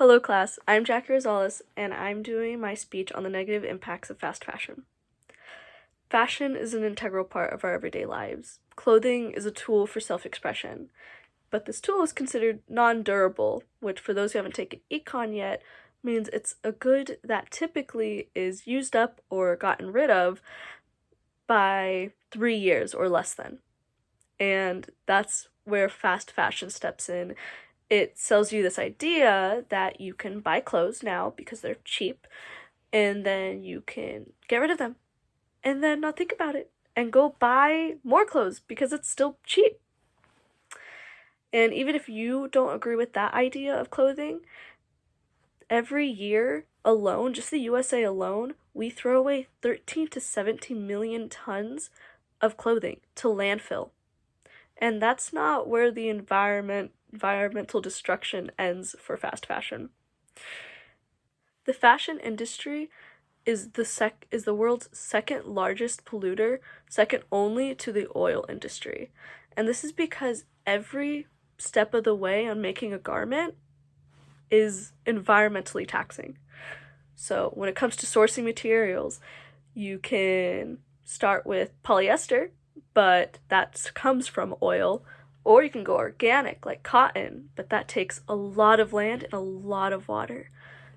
Hello class, I'm Jackie Rosales, and I'm doing my speech on the negative impacts of fast fashion. Fashion is an integral part of our everyday lives. Clothing is a tool for self-expression, but this tool is considered non-durable, which for those who haven't taken econ yet, means it's a good that typically is used up or gotten rid of by 3 years or less than. And that's where fast fashion steps in. It sells you this idea that you can buy clothes now because they're cheap, and then you can get rid of them and then not think about it and go buy more clothes because it's still cheap. And even if you don't agree with that idea of clothing, every year alone, just the USA alone, we throw away 13 to 17 million tons of clothing to landfill. And that's not where the environmental destruction ends for fast fashion. The fashion industry is the world's second largest polluter, second only to the oil industry. And this is because every step of the way on making a garment is environmentally taxing. So when it comes to sourcing materials, you can start with polyester, but that comes from oil, or you can go organic like cotton, but that takes a lot of land and a lot of water.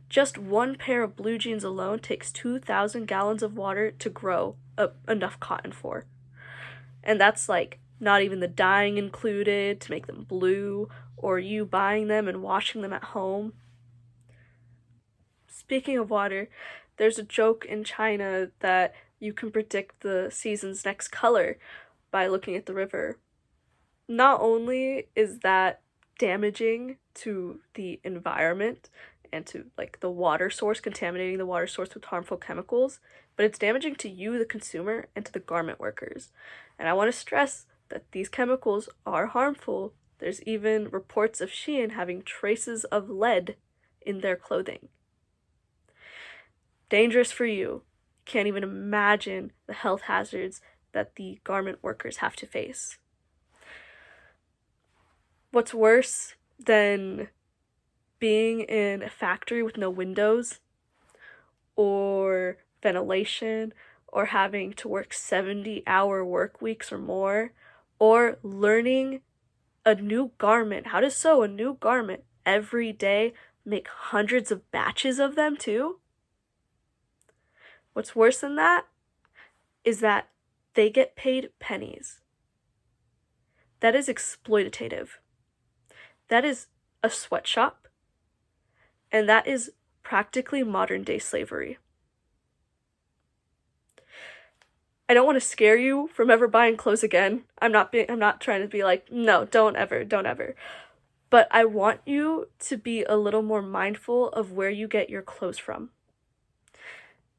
Just one pair of blue jeans alone takes 2,000 gallons of water to grow enough cotton for. And that's like not even the dyeing included to make them blue, or you buying them and washing them at home. Speaking of water, there's a joke in China that you can predict the season's next color by looking at the river. Not only is that damaging to the environment and to like the water source, contaminating the water source with harmful chemicals, but it's damaging to you, the consumer, and to the garment workers. And I want to stress that these chemicals are harmful. There's even reports of Shein having traces of lead in their clothing. Dangerous for you. Can't even imagine the health hazards that the garment workers have to face. What's worse than being in a factory with no windows or ventilation, or having to work 70-hour work weeks or more, or learning a new garment, how to sew a new garment every day, make hundreds of batches of them too? What's worse than that is that they get paid pennies. That is exploitative. That is a sweatshop. And that is practically modern day slavery. I don't want to scare you from ever buying clothes again. I'm not trying to be like, no, don't ever. But I want you to be a little more mindful of where you get your clothes from.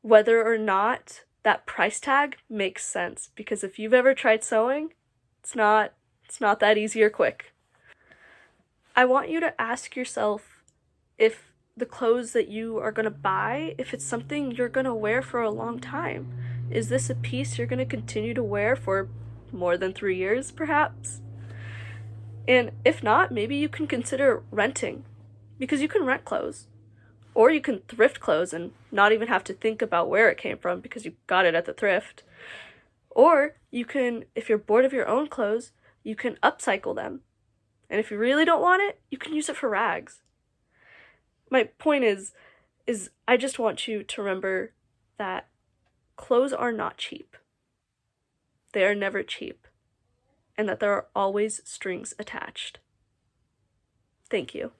Whether or not that price tag makes sense, because if you've ever tried sewing, it's not that easy or quick. I want you to ask yourself if the clothes that you are going to buy, if it's something you're going to wear for a long time. Is this a piece you're going to continue to wear for more than 3 years, perhaps? And if not, maybe you can consider renting, because you can rent clothes. Or you can thrift clothes and not even have to think about where it came from because you got it at the thrift. Or you can, if you're bored of your own clothes, you can upcycle them. And if you really don't want it, you can use it for rags. My point is I just want you to remember that clothes are not cheap. They are never cheap. And that there are always strings attached. Thank you.